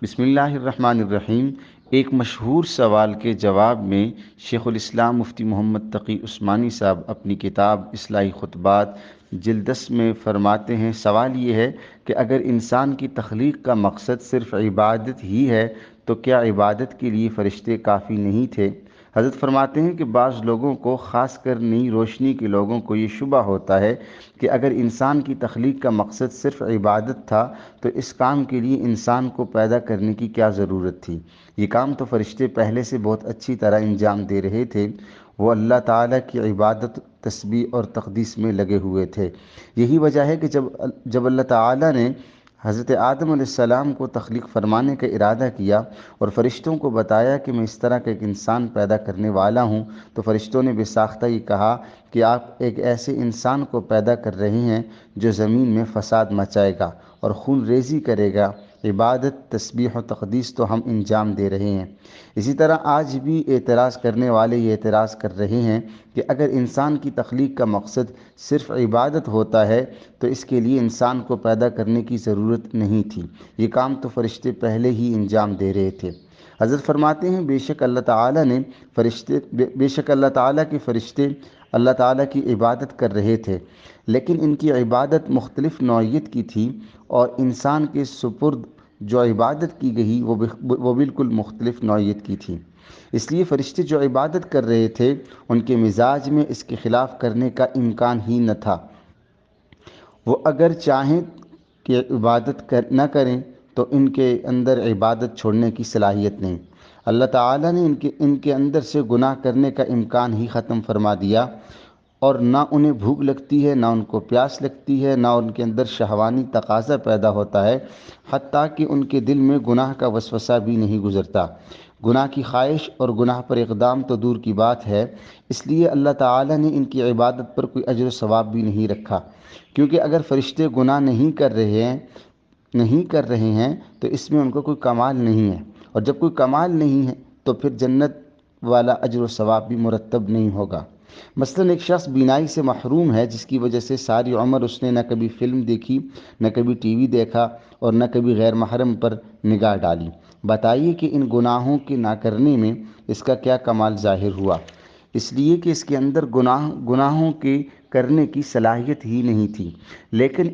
بسم اللہ الرحمن الرحیم۔ ایک مشہور سوال کے جواب میں شیخ الاسلام مفتی محمد تقی عثمانی صاحب اپنی کتاب اصلاحی خطبات جلد 10 میں فرماتے ہیں، سوال یہ ہے کہ اگر انسان کی تخلیق کا مقصد صرف عبادت ہی ہے تو کیا عبادت کے لیے فرشتے کافی نہیں تھے؟ حضرت فرماتے ہیں کہ بعض لوگوں کو، خاص کر نئی روشنی کے لوگوں کو، یہ شبہ ہوتا ہے کہ اگر انسان کی تخلیق کا مقصد صرف عبادت تھا تو اس کام کے لیے انسان کو پیدا کرنے کی کیا ضرورت تھی؟ یہ کام تو فرشتے پہلے سے بہت اچھی طرح انجام دے رہے تھے، وہ اللہ تعالیٰ کی عبادت، تسبیح اور تقدیس میں لگے ہوئے تھے۔ یہی وجہ ہے کہ جب اللہ تعالیٰ نے حضرت آدم علیہ السلام کو تخلیق فرمانے کا ارادہ کیا اور فرشتوں کو بتایا کہ میں اس طرح کا ایک انسان پیدا کرنے والا ہوں، تو فرشتوں نے بے ساختہ یہ کہا کہ آپ ایک ایسے انسان کو پیدا کر رہے ہیں جو زمین میں فساد مچائے گا اور خون ریزی کرے گا۔ عبادت، تسبیح و تقدیس تو ہم انجام دے رہے ہیں۔ اسی طرح آج بھی اعتراض کرنے والے یہ اعتراض کر رہے ہیں کہ اگر انسان کی تخلیق کا مقصد صرف عبادت ہوتا ہے تو اس کے لیے انسان کو پیدا کرنے کی ضرورت نہیں تھی، یہ کام تو فرشتے پہلے ہی انجام دے رہے تھے۔ حضرت فرماتے ہیں بے شک اللہ تعالیٰ کے فرشتے اللہ تعالیٰ کی عبادت کر رہے تھے، لیکن ان کی عبادت مختلف نوعیت کی تھی، اور انسان کے سپرد جو عبادت کی گئی وہ بالکل مختلف نوعیت کی تھی۔ اس لیے فرشتے جو عبادت کر رہے تھے ان کے مزاج میں اس کے خلاف کرنے کا امکان ہی نہ تھا۔ وہ اگر چاہیں کہ عبادت نہ کریں تو ان کے اندر عبادت چھوڑنے کی صلاحیت نہیں۔ اللہ تعالیٰ نے ان کے اندر سے گناہ کرنے کا امکان ہی ختم فرما دیا، اور نہ انہیں بھوک لگتی ہے، نہ ان کو پیاس لگتی ہے، نہ ان کے اندر شہوانی تقاضا پیدا ہوتا ہے، حتیٰ کہ ان کے دل میں گناہ کا وسوسہ بھی نہیں گزرتا۔ گناہ کی خواہش اور گناہ پر اقدام تو دور کی بات ہے۔ اس لیے اللہ تعالیٰ نے ان کی عبادت پر کوئی اجر و ثواب بھی نہیں رکھا، کیونکہ اگر فرشتے گناہ نہیں کر رہے ہیں تو اس میں ان کو کوئی کمال نہیں ہے، اور جب کوئی کمال نہیں ہے تو پھر جنت والا اجر و ثواب بھی مرتب نہیں ہوگا۔ مثلاً ایک شخص بینائی سے محروم ہے، جس کی وجہ سے ساری عمر اس نے نہ کبھی فلم دیکھی، نہ کبھی ٹی وی دیکھا، اور نہ کبھی غیر محرم پر نگاہ ڈالی۔ بتائیے کہ ان گناہوں کے نہ کرنے میں اس کا کیا کمال ظاہر ہوا؟ اس لیے کہ اس کے اندر گناہوں کے کرنے کی صلاحیت ہی نہیں تھی۔ لیکن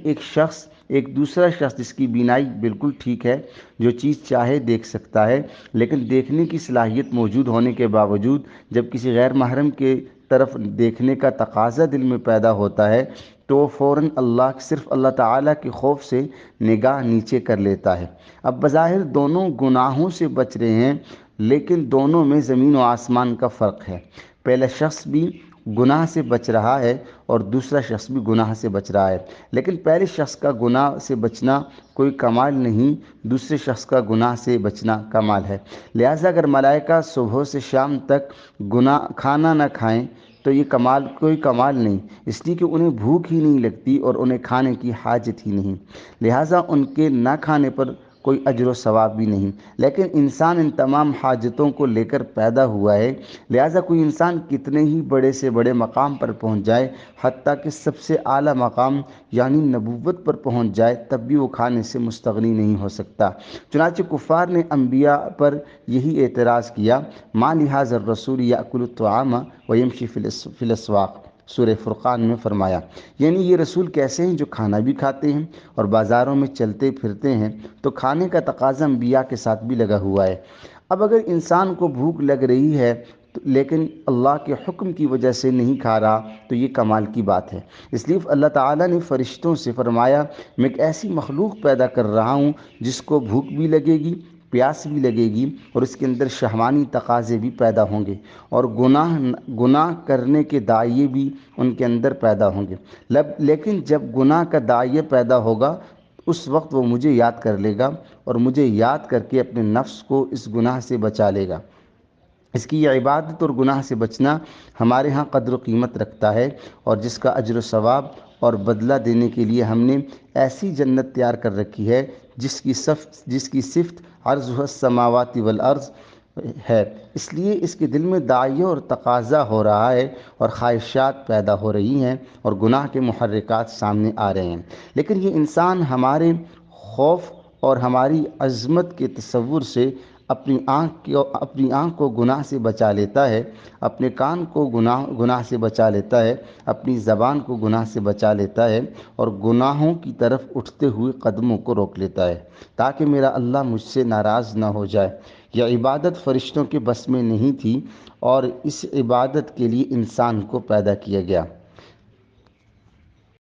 ایک دوسرا شخص جس کی بینائی بالکل ٹھیک ہے، جو چیز چاہے دیکھ سکتا ہے، لیکن دیکھنے کی صلاحیت موجود ہونے کے باوجود جب کسی غیر محرم کے طرف دیکھنے کا تقاضا دل میں پیدا ہوتا ہے تو وہ فوراً صرف اللہ تعالیٰ کے خوف سے نگاہ نیچے کر لیتا ہے۔ اب بظاہر دونوں گناہوں سے بچ رہے ہیں، لیکن دونوں میں زمین و آسمان کا فرق ہے۔ پہلا شخص بھی گناہ سے بچ رہا ہے اور دوسرا شخص بھی گناہ سے بچ رہا ہے، لیکن پہلے شخص کا گناہ سے بچنا کوئی کمال نہیں، دوسرے شخص کا گناہ سے بچنا کمال ہے۔ لہٰذا اگر ملائکہ صبح سے شام تک کھانا نہ کھائیں تو یہ کوئی کمال نہیں، اس لیے کہ انہیں بھوک ہی نہیں لگتی اور انہیں کھانے کی حاجت ہی نہیں، لہٰذا ان کے نہ کھانے پر کوئی اجر و ثواب بھی نہیں۔ لیکن انسان ان تمام حاجتوں کو لے کر پیدا ہوا ہے، لہٰذا کوئی انسان کتنے ہی بڑے سے بڑے مقام پر پہنچ جائے، حتیٰ کہ سب سے اعلیٰ مقام یعنی نبوت پر پہنچ جائے، تب بھی وہ کھانے سے مستغنی نہیں ہو سکتا۔ چنانچہ کفار نے انبیاء پر یہی اعتراض کیا، ما لہذا الرسول یأکل الطعام ویمشی فی الاسواق، سورہ فرقان میں فرمایا، یعنی یہ رسول کیسے ہیں جو کھانا بھی کھاتے ہیں اور بازاروں میں چلتے پھرتے ہیں؟ تو کھانے کا تقاضا انبیاء کے ساتھ بھی لگا ہوا ہے۔ اب اگر انسان کو بھوک لگ رہی ہے لیکن اللہ کے حکم کی وجہ سے نہیں کھا رہا تو یہ کمال کی بات ہے۔ اس لیے اللہ تعالیٰ نے فرشتوں سے فرمایا، میں ایک ایسی مخلوق پیدا کر رہا ہوں جس کو بھوک بھی لگے گی، پیاس بھی لگے گی، اور اس کے اندر شہوانی تقاضے بھی پیدا ہوں گے، اور گناہ کرنے کے داعیے بھی ان کے اندر پیدا ہوں گے۔ لیکن جب گناہ کا داعیہ پیدا ہوگا اس وقت وہ مجھے یاد کر لے گا، اور مجھے یاد کر کے اپنے نفس کو اس گناہ سے بچا لے گا۔ اس کی یہ عبادت اور گناہ سے بچنا ہمارے ہاں قدر و قیمت رکھتا ہے، اور جس کا اجر و ثواب اور بدلہ دینے کے لیے ہم نے ایسی جنت تیار کر رکھی ہے جس کی صفت عرضها السماوات والارض ہے۔ اس لیے اس کے دل میں داعیہ اور تقاضا ہو رہا ہے، اور خواہشات پیدا ہو رہی ہیں، اور گناہ کے محرکات سامنے آ رہے ہیں، لیکن یہ انسان ہمارے خوف اور ہماری عظمت کے تصور سے اپنی آنکھ کو گناہ سے بچا لیتا ہے، اپنے کان کو گناہ سے بچا لیتا ہے، اپنی زبان کو گناہ سے بچا لیتا ہے، اور گناہوں کی طرف اٹھتے ہوئے قدموں کو روک لیتا ہے تاکہ میرا اللہ مجھ سے ناراض نہ ہو جائے۔ یہ عبادت فرشتوں کے بس میں نہیں تھی، اور اس عبادت کے لیے انسان کو پیدا کیا گیا۔